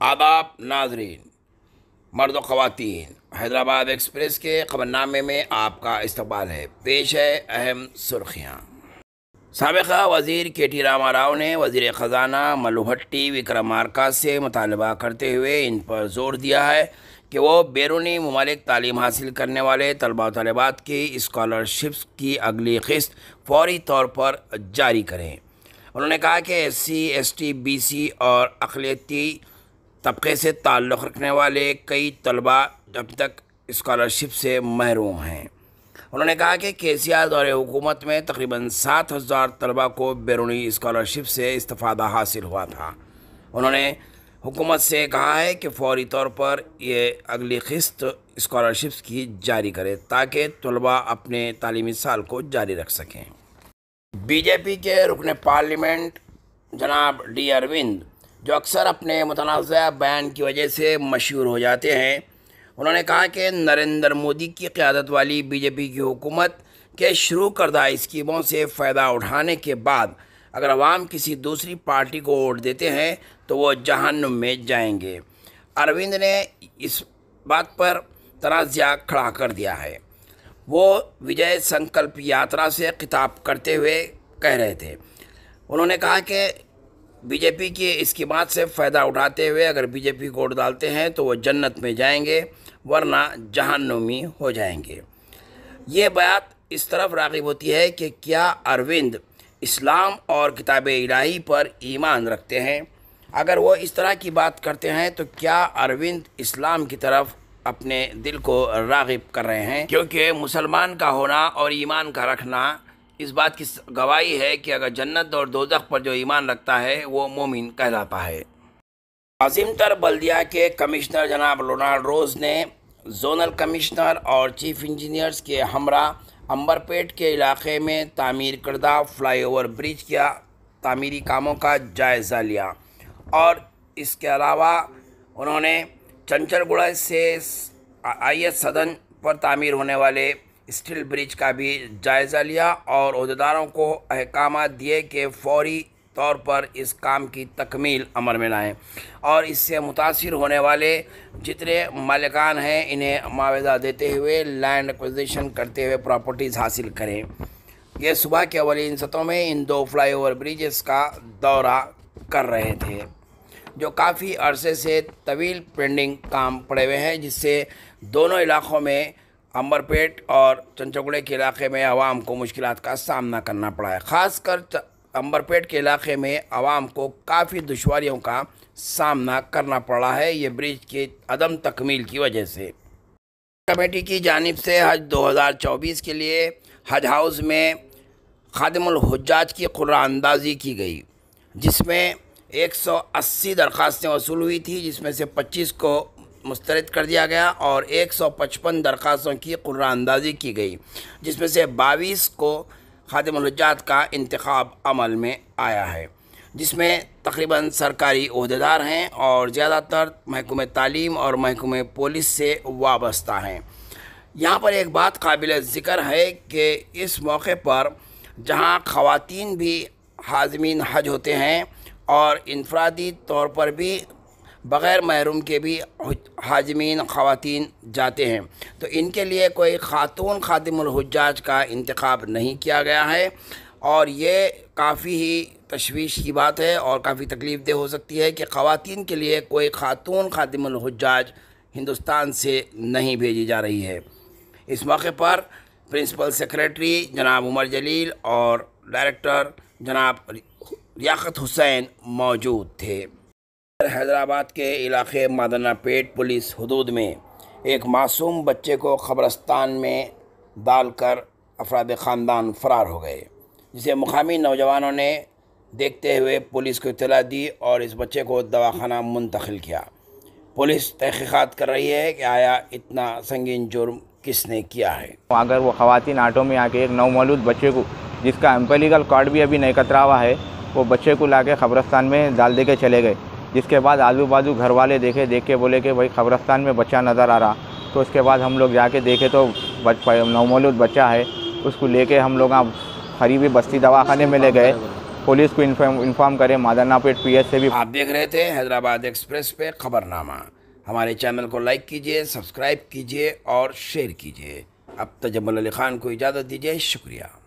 आदाब नाजरीन, मर्द व ख़वातीन, हैदराबाद एक्सप्रेस के ख़बरनामे में आपका इस्तकबाल है। पेश है अहम सुर्खियाँ। साबिक़ा वज़ीर के.टी. रामा राव ने वज़ीर ख़जाना मल्लुभट्टी विक्रमार्का से मुतालबा करते हुए इन पर ज़ोर दिया है कि वो बैरूनी ममालिक तालीम हासिल करने वाले तलबा व तलबात की स्कॉलरशिप्स की अगली क़िस्त फ़ौरी तौर पर जारी करें। उन्होंने कहा कि SC, ST, BC और अक़लियती तबके से ताल्लुक़ रखने वाले कई तलबा अब तक स्कॉलरशिप से महरूम हैं। उन्होंने कहा कि KCR दौरे हुकूमत में तकरीबन 7,000 तलबा को बैरूनी स्कॉलरशिप से इस्तिफ़ादा हासिल हुआ था। उन्होंने हुकूमत से कहा है कि फ़ौरी तौर पर ये अगली क़िस्त स्कॉलरशिप्स की जारी करे ताकि तलबा अपने तालीमी साल को जारी रख सकें। BJP के रुकन पार्लियामेंट जनाब D. अरविंद, जो अक्सर अपने मुतनाज़ा बयान की वजह से मशहूर हो जाते हैं, उन्होंने कहा कि नरेंद्र मोदी की क़यादत वाली BJP की हुकूमत के शुरू करदा स्कीमों से फ़ायदा उठाने के बाद अगर अवाम किसी दूसरी पार्टी को वोट देते हैं तो वो जहन्नुम में जाएंगे। अरविंद ने इस बात पर तनाज़ा खड़ा कर दिया है। वो विजय संकल्प यात्रा से खिताब करते हुए कह रहे थे। उन्होंने कहा कि BJP की स्कीमात से फ़ायदा उठाते हुए अगर BJP को वोट डालते हैं तो वो जन्नत में जाएंगे, वरना जहन्नुमी हो जाएंगे। ये बात इस तरफ राग़िब होती है कि क्या अरविंद इस्लाम और किताब इलाही पर ईमान रखते हैं। अगर वो इस तरह की बात करते हैं तो क्या अरविंद इस्लाम की तरफ अपने दिल को राग़िब कर रहे हैं, क्योंकि मुसलमान का होना और ईमान का रखना इस बात की गवाही है कि अगर जन्नत और दोज़ख पर जो ईमान रखता है वो मोमिन कहलाता है। अज़ीम तर बल्दिया के कमिश्नर जनाब रोनाल्ड रोज़ ने जोनल कमिश्नर और चीफ इंजीनियर्स के हमरा अंबरपेट के इलाके में तामीर करदा फ्लाईओवर ब्रिज का तामीरी कामों का जायज़ा लिया और इसके अलावा उन्होंने चंचलगुड़ा से IS सदन पर तामीर होने वाले स्टील ब्रिज का भी जायज़ा लिया और ओहदेदारों को अहकामात दिए कि फ़ौरी तौर पर इस काम की तकमील अमल में लाएँ और इससे मुतासिर होने वाले जितने मालिकान हैं इन्हें मुआवजा देते हुए लैंड एक्विजिशन करते हुए प्रॉपर्टीज़ हासिल करें। ये सुबह के अवलीन सतहों में इन 2 फ्लाईओवर ब्रिजेस का दौरा कर रहे थे, जो काफ़ी अरसे से तवील पेंडिंग काम पड़े हुए हैं, जिससे दोनों इलाक़ों में अंबरपेट और चंचलगुड़े के इलाके में आवाम को मुश्किलात का सामना करना पड़ा है। ख़ासकर अंबरपेट के इलाके में आवाम को काफ़ी दुश्वारियों का सामना करना पड़ा है, ये ब्रिज की अदम तकमील की वजह से। कमेटी की जानिब से हज 2024 के लिए हज हाउस में खादिमुल हुज्जाज की कुर्रानंदाज़ी की गई, जिसमें 180 दरख्वास्तें वसूल हुई थी, जिसमें से 25 को मुस्तरद कर दिया गया और 155 दरख्वास्तों की कुर्रानंदाज़ी की गई, जिसमें से 22 को खादिमुल हुज्जाज का इंतखाब अमल में आया है, जिसमें तकरीबन सरकारी ओहदेदार हैं और ज़्यादातर महकमे तालीम और महकमे पुलिस से वाबस्ता हैं। यहाँ पर एक बात काबिल ज़िक्र है कि इस मौके पर जहाँ ख़वातीन भी हाज़मीन हज होते हैं और इनफरादी तौर पर भी बग़ैर महरूम के भी हाज़मीन ख़वातीन जाते हैं, तो इनके लिए कोई ख़ातून खादिमुल हुज्जाज का इंतखाब नहीं किया गया है और ये काफ़ी ही तशवीश की बात है और काफ़ी तकलीफ़ देह हो सकती है कि ख़वातीन के लिए कोई ख़ातून खादिमुल हुज्जाज हिंदुस्तान से नहीं भेजी जा रही है। इस मौके पर प्रिंसिपल सेक्रेटरी जनाब उमर जलील और डायरेक्टर जनाब रियाकत हुसैन मौजूद थे। हैदराबाद के इलाके मादनापेट पुलिस हुदूद में एक मासूम बच्चे को कब्रिस्तान में डालकर अफराद ख़ानदान फ़रार हो गए, जिसे मुकामी नौजवानों ने देखते हुए पुलिस को इत्तला दी और इस बच्चे को दवाखाना मुंतकिल किया। पुलिस तहक़ीक़ात कर रही है कि आया इतना संगीन जुर्म किसने किया है। अगर वो ख़वातीन ऑटो में आके एक नवमौलूद बच्चे को, जिसका एम्पेलिकल कार्ड भी अभी नहीं कतरा हुआ है, वो बच्चे को लाके कब्रिस्तान में डाल दे के चले गए, जिसके बाद आजू बाजू घर वाले देख के बोले कि भाई कब्रिस्तान में बच्चा नज़र आ रहा। तो उसके बाद हम लोग जाके देखे तो नवमौलूद बच्चा है, उसको लेके हम लोग करीबी बस्ती दवाखाने में ले गए। पुलिस को इन्फॉर्म करें। मादरनापेट PS से भी। आप देख रहे थे हैदराबाद एक्सप्रेस पे खबरनामा। हमारे चैनल को लाइक कीजिए, सब्सक्राइब कीजिए और शेयर कीजिए। अब तजम्मुल अली खान को इजाज़त दीजिए। शुक्रिया।